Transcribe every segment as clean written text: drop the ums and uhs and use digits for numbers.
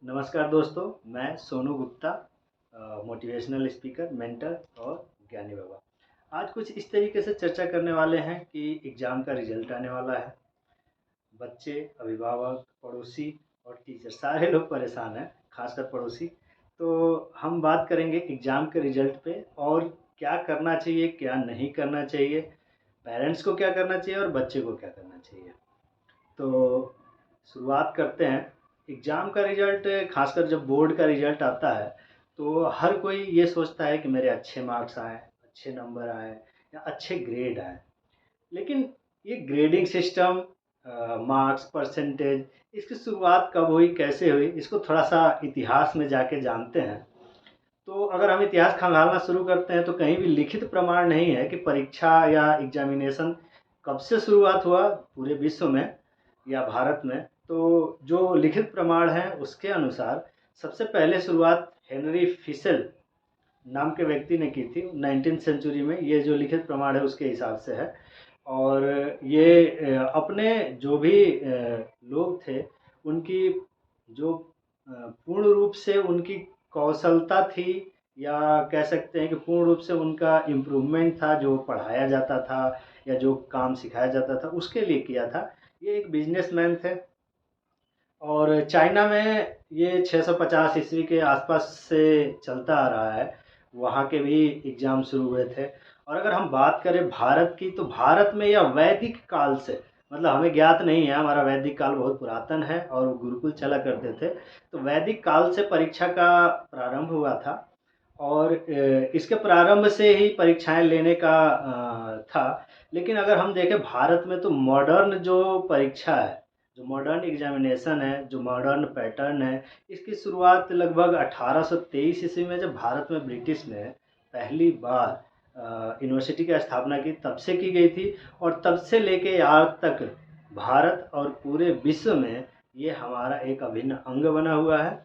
नमस्कार दोस्तों, मैं Sonu Gupta, motivational speaker, mentor और ज्ञानी बाबा। आज कुछ इस तरीके से चर्चा करने वाले हैं कि एग्ज़ाम का रिजल्ट आने वाला है। बच्चे, अभिभावक, पड़ोसी और टीचर सारे लोग परेशान हैं, खासकर पड़ोसी। तो हम बात करेंगे एग्ज़ाम के रिजल्ट पे और क्या करना चाहिए, क्या नहीं करना चाहिए, पेरेंट्स को क्या करना चाहिए और बच्चे को क्या करना चाहिए। तो शुरुआत करते हैं। एग्ज़ाम का रिज़ल्ट ख़ासकर जब बोर्ड का रिज़ल्ट आता है, तो हर कोई ये सोचता है कि मेरे अच्छे मार्क्स आएँ, अच्छे नंबर आएँ या अच्छे ग्रेड आएँ। लेकिन ये ग्रेडिंग सिस्टम, मार्क्स, परसेंटेज, इसकी शुरुआत कब हुई, कैसे हुई, इसको थोड़ा-सा इतिहास में जाके जानते हैं। तो अगर हम इतिहास खंगालना शुरू करते हैं तो कहीं भी लिखित प्रमाण नहीं है कि परीक्षा या एग्जामिनेशन कब से शुरुआत हुआ पूरे विश्व में या भारत में। तो जो लिखित प्रमाण है उसके अनुसार सबसे पहले शुरुआत हेनरी फिशर नाम के व्यक्ति ने की थी 19वीं सेंचुरी में। ये जो लिखित प्रमाण है उसके हिसाब से है। और ये अपने जो भी लोग थे उनकी जो पूर्ण रूप से उनकी कौशलता थी या कह सकते हैं कि पूर्ण रूप से उनका इम्प्रूवमेंट था, जो पढ़ाया जाता था या जो काम सिखाया जाता था उसके लिए किया था। ये एक बिजनेसमैन थे और चाइना में ये 650 ईस्वी के आसपास से चलता आ रहा है। वहाँ के भी एग्ज़ाम शुरू हुए थे। और अगर हम बात करें भारत की, तो भारत में यह वैदिक काल से, मतलब हमें ज्ञात नहीं है, हमारा वैदिक काल बहुत पुरातन है और गुरुकुल चला करते थे। तो वैदिक काल से परीक्षा का प्रारंभ हुआ था और इसके प्रारंभ से ही परीक्षाएं लेने का था। लेकिन अगर हम देखें भारत में तो मॉडर्न जो परीक्षा है, जो मॉडर्न एग्जामिनेशन है, जो मॉडर्न पैटर्न है, इसकी शुरुआत लगभग 1823 ईस्वी में जब भारत में ब्रिटिश ने पहली बार यूनिवर्सिटी की स्थापना की, तब से की गई थी। और तब से लेके आज तक भारत और पूरे विश्व में ये हमारा एक अभिन्न अंग बना हुआ है।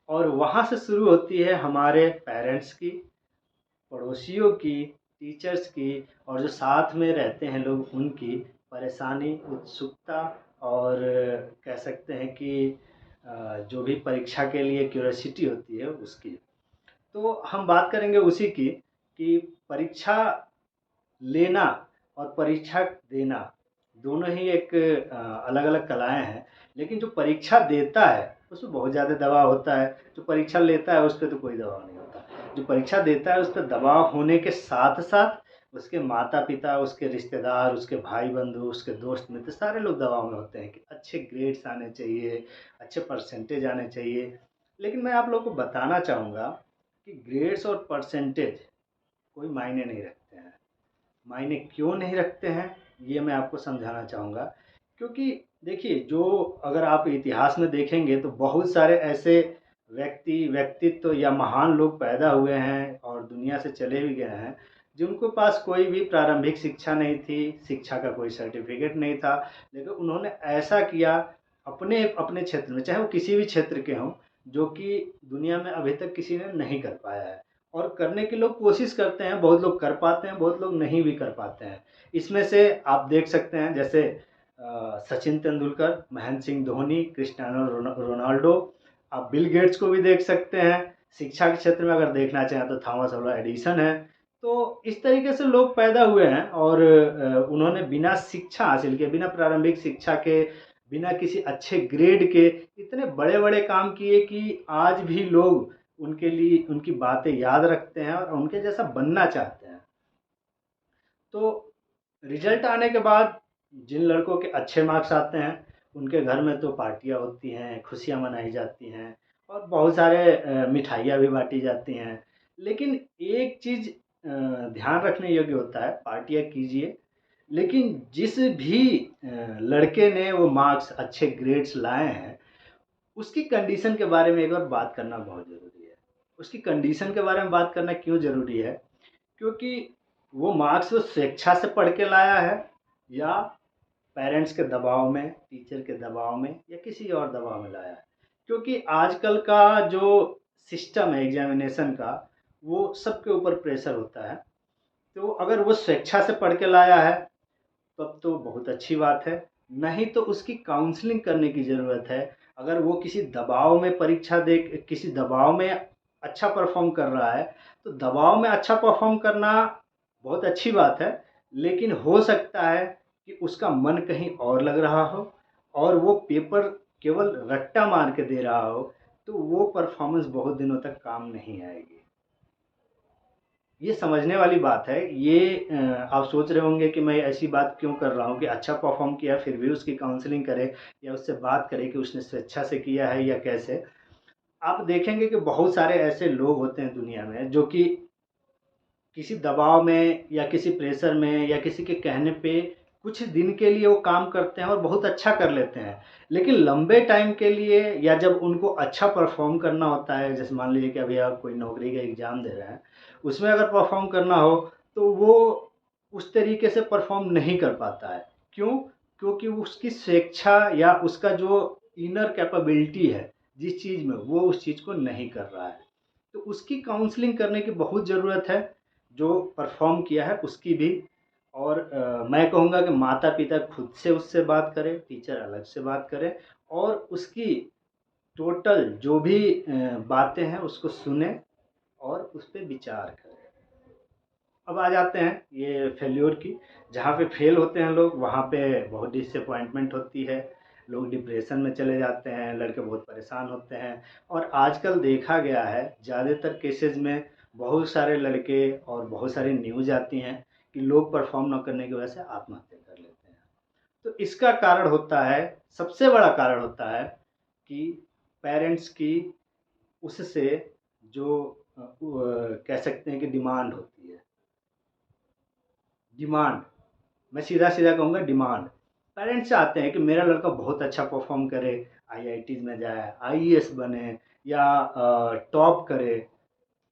और वहाँ से शुरू होती है हमारे पेरेंट्स की, पड़ोसियों की, टीचर्स की और जो साथ में रहते हैं लोग उनकी परेशानी, उत्सुकता और कह सकते हैं कि जो भी परीक्षा के लिए क्यूरियोसिटी होती है उसकी। तो हम बात करेंगे उसी की कि परीक्षा लेना और परीक्षा देना दोनों ही एक अलग-अलग कलाएँ हैं। लेकिन जो परीक्षा देता है उसमें बहुत ज़्यादा दबाव होता है, जो परीक्षा लेता है उस पे तो कोई दबाव नहीं होता। जो परीक्षा देता है उस पे दबाव होने के साथ-साथ उसके माता-पिता, उसके रिश्तेदार, उसके भाई-बंधु, उसके दोस्त मित्र सारे लोग दबाव में होते हैं कि अच्छे ग्रेड्स आने चाहिए, अच्छे परसेंटेज आने चाहिए। लेकिन मैं आप लोगों को बताना चाहूँगा कि ग्रेड्स और परसेंटेज कोई मायने नहीं रखते हैं। मायने क्यों नहीं रखते हैं, ये मैं आपको समझाना चाहूँगा। क्योंकि देखिए, जो अगर आप इतिहास में देखेंगे तो बहुत सारे ऐसे व्यक्तित्व या महान लोग पैदा हुए हैं और दुनिया से चले भी गए हैं, जिनके पास कोई भी प्रारंभिक शिक्षा नहीं थी, शिक्षा का कोई सर्टिफ़िकेट नहीं था, लेकिन उन्होंने ऐसा किया अपने अपने क्षेत्र में, चाहे वो किसी भी क्षेत्र के हों, जो कि दुनिया में अभी तक किसी ने नहीं कर पाया है। और करने की लोग कोशिश करते हैं, बहुत लोग कर पाते हैं, बहुत लोग नहीं भी कर पाते हैं। इसमें से आप देख सकते हैं जैसे सचिन तेंदुलकर, महेंद्र सिंह धोनी, क्रिस्टियानो रोनाल्डो, आप बिल गेट्स को भी देख सकते हैं। शिक्षा के क्षेत्र में अगर देखना चाहें तो थॉमस अल्वा एडिसन है। तो इस तरीके से लोग पैदा हुए हैं और उन्होंने बिना शिक्षा हासिल किए, बिना प्रारंभिक शिक्षा के, बिना किसी अच्छे ग्रेड के इतने बड़े-बड़े काम किए कि आज भी लोग उनके लिए उनकी बातें याद रखते हैं और उनके जैसा बनना चाहते हैं। तो रिजल्ट आने के बाद जिन लड़कों के अच्छे मार्क्स आते हैं, उनके घर में तो पार्टियाँ होती हैं, खुशियाँ मनाई जाती हैं और बहुत सारे मिठाइयाँ भी बाँटी जाती हैं। लेकिन एक चीज़ ध्यान रखने योग्य होता है, पार्टियाँ कीजिए, लेकिन जिस भी लड़के ने वो मार्क्स, अच्छे ग्रेड्स लाए हैं, उसकी कंडीशन के बारे में एक बार बात करना बहुत ज़रूरी है। उसकी कंडीशन के बारे में बात करना क्यों ज़रूरी है? क्योंकि वो मार्क्स वो स्वेच्छा से पढ़ के लाया है या पेरेंट्स के दबाव में, टीचर के दबाव में या किसी और दबाव में लाया है। क्योंकि आजकल का जो सिस्टम है एग्ज़ामिनेशन का, वो सबके ऊपर प्रेशर होता है। तो अगर वो स्वेच्छा से पढ़ के लाया है तब तो बहुत अच्छी बात है, नहीं तो उसकी काउंसलिंग करने की ज़रूरत है। अगर वो किसी दबाव में परीक्षा दे, किसी दबाव में अच्छा परफॉर्म कर रहा है, तो दबाव में अच्छा परफॉर्म करना बहुत अच्छी बात है, लेकिन हो सकता है कि उसका मन कहीं और लग रहा हो और वो पेपर केवल रट्टा मार के दे रहा हो, तो वो परफॉर्मेंस बहुत दिनों तक काम नहीं आएगी। ये समझने वाली बात है। ये आप सोच रहे होंगे कि मैं ऐसी बात क्यों कर रहा हूँ कि अच्छा परफॉर्म किया फिर भी उसकी काउंसलिंग करें या उससे बात करें कि उसने स्वेच्छा से किया है या कैसे। आप देखेंगे कि बहुत सारे ऐसे लोग होते हैं दुनिया में जो कि किसी दबाव में या किसी प्रेशर में या किसी के कहने पे कुछ दिन के लिए वो काम करते हैं और बहुत अच्छा कर लेते हैं, लेकिन लंबे टाइम के लिए या जब उनको अच्छा परफॉर्म करना होता है, जैसे मान लीजिए कि अभी आप कोई नौकरी का एग्ज़ाम दे रहे हैं, उसमें अगर परफॉर्म करना हो तो वो उस तरीके से परफॉर्म नहीं कर पाता है। क्यों? क्योंकि उसकी स्वेच्छा या उसका जो इनर कैपेबिलिटी है जिस चीज़ में, वो उस चीज़ को नहीं कर रहा है। तो उसकी काउंसलिंग करने की बहुत ज़रूरत है, जो परफॉर्म किया है उसकी भी। और मैं कहूँगा कि माता-पिता खुद से उससे बात करें, टीचर अलग से बात करें और उसकी टोटल जो भी बातें हैं उसको सुनें और उस पे विचार करें। अब आ जाते हैं ये फेल्योर की। जहाँ पे फेल होते हैं लोग, वहाँ पे बहुत डिसअपॉइंटमेंट होती है, लोग डिप्रेशन में चले जाते हैं, लड़के बहुत परेशान होते हैं। और आजकल देखा गया है ज़्यादातर केसेज़ में बहुत सारे लड़के और बहुत सारी न्यूज़ आती हैं कि लोग परफॉर्म ना करने की वजह से आत्महत्या कर लेते हैं। तो इसका कारण होता है, सबसे बड़ा कारण होता है कि पेरेंट्स की उससे जो कह सकते हैं कि डिमांड होती है। डिमांड, मैं सीधा-सीधा कहूँगा डिमांड। पेरेंट्स चाहते हैं कि मेरा लड़का बहुत अच्छा परफ़ॉर्म करे, आईआईटीज़ में जाए, आईएएस बने या टॉप करे,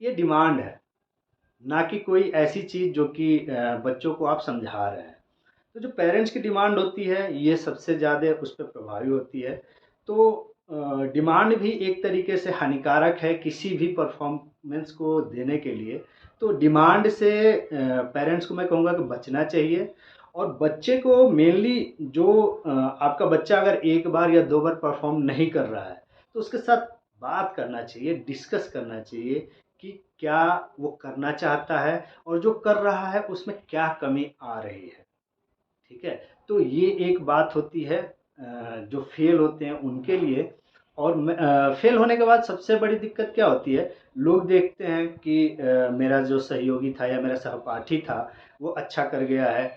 ये डिमांड है, ना कि कोई ऐसी चीज़ जो कि बच्चों को आप समझा रहे हैं। तो जो पेरेंट्स की डिमांड होती है, ये सबसे ज़्यादा उस पे प्रभावी होती है। तो डिमांड भी एक तरीके से हानिकारक है किसी भी परफ़ॉर्मेंस को देने के लिए। तो डिमांड से पेरेंट्स को मैं कहूँगा कि बचना चाहिए और बच्चे को मेनली जो आपका बच्चा अगर 1 बार या 2 बार परफ़ॉर्म नहीं कर रहा है, तो उसके साथ बात करना चाहिए, डिस्कस करना चाहिए कि क्या वो करना चाहता है और जो कर रहा है उसमें क्या कमी आ रही है। ठीक है? तो ये एक बात होती है जो फ़ेल होते हैं उनके लिए। और फ़ेल होने के बाद सबसे बड़ी दिक्कत क्या होती है, लोग देखते हैं कि मेरा जो सहयोगी था या मेरा सहपाठी था, वो अच्छा कर गया है,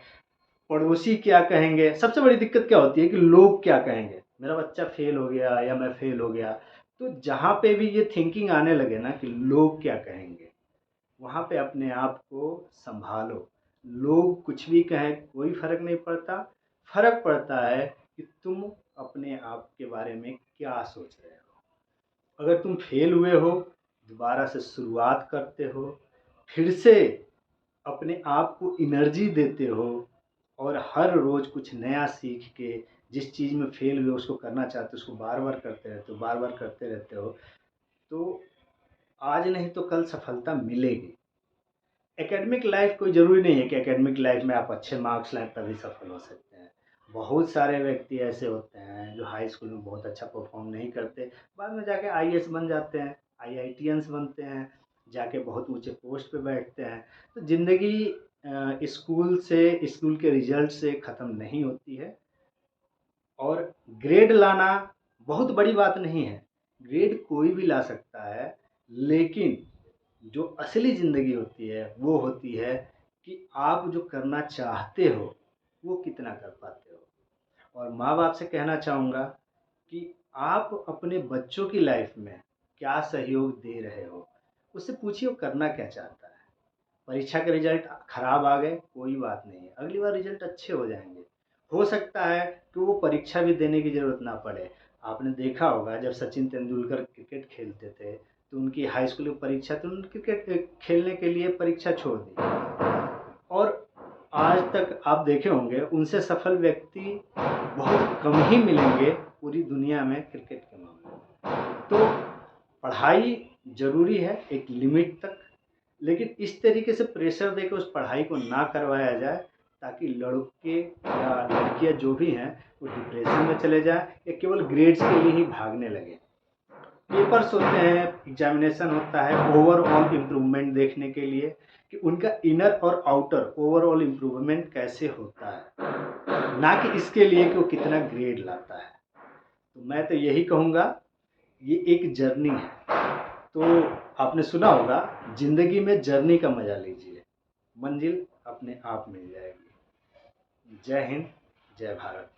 पड़ोसी क्या कहेंगे? सबसे बड़ी दिक्कत क्या होती है कि लोग क्या कहेंगे? मेरा बच्चा फ़ेल हो गया या मैं फ़ेल हो गया। तो जहाँ पे भी ये थिंकिंग आने लगे ना कि लोग क्या कहेंगे? वहाँ पे अपने आप को सँभालो। लोग कुछ भी कहें कोई फ़र्क नहीं पड़ता, फ़र्क पड़ता है कि तुम अपने आप के बारे में क्या सोच रहे हो। अगर तुम फ़ेल हुए हो, दोबारा से शुरुआत करते हो, फिर से अपने आप को एनर्जी देते हो और हर रोज़ कुछ नया सीख के जिस चीज़ में फ़ेल हुए उसको करना चाहते हो, उसको बार-बार करते रहते हो, बार-बार करते रहते हो, तो आज नहीं तो कल सफलता मिलेगी। एकेडमिक लाइफ कोई ज़रूरी नहीं है कि एकेडमिक लाइफ में आप अच्छे मार्क्स लाएँ तभी सफल हो सकते हैं। बहुत सारे व्यक्ति ऐसे होते हैं जो हाई स्कूल में बहुत अच्छा परफ़ॉर्म नहीं करते, बाद में जाके आईएएस बन जाते हैं, आईआईटीएन्स बनते हैं, जाके बहुत ऊँचे पोस्ट पे बैठते हैं। तो ज़िंदगी स्कूल के रिज़ल्ट से ख़त्म नहीं होती है और ग्रेड लाना बहुत बड़ी बात नहीं है। ग्रेड कोई भी ला सकता है, लेकिन जो असली ज़िंदगी होती है, वो होती है कि आप जो करना चाहते हो, वो कितना कर पाते हो। और माँ-बाप से कहना चाहूँगा कि आप अपने बच्चों की लाइफ़ में क्या सहयोग दे रहे हो? उससे पूछिए वो करना क्या चाहता है। परीक्षा के रिज़ल्ट खराब आ गए, कोई बात नहीं है, अगली बार रिज़ल्ट अच्छे हो जाएँगे। हो सकता है कि वो परीक्षा भी देने की ज़रूरत ना पड़े। आपने देखा होगा जब सचिन तेंदुलकर क्रिकेट खेलते थे, तो उनकी हाई स्कूल की परीक्षा थी, उन्होंने क्रिकेट खेलने के लिए परीक्षा छोड़ दी। और आज तक आप देखे होंगे उनसे सफल व्यक्ति बहुत कम ही मिलेंगे पूरी दुनिया में क्रिकेट के मामले में। तो पढ़ाई ज़रूरी है एक लिमिट तक, लेकिन इस तरीके से प्रेशर देके उस पढ़ाई को ना करवाया जाए ताकि लड़के या लड़कियां जो भी हैं वो डिप्रेशन में चले जाएं या केवल ग्रेड्स के लिए ही भागने लगे। पेपर्स होते हैं, एग्जामिनेशन होता है ओवरऑल इम्प्रूवमेंट देखने के लिए कि उनका इनर और आउटर ओवरऑल इम्प्रूवमेंट कैसे होता है, ना कि इसके लिए कि वो कितना ग्रेड लाता है। तो मैं तो यही कहूँगा, ये एक जर्नी है। तो आपने सुना होगा, ज़िंदगी में जर्नी का मज़ा लीजिए, मंजिल अपने आप मिल जाएगी। जय हिंद, जय भारत।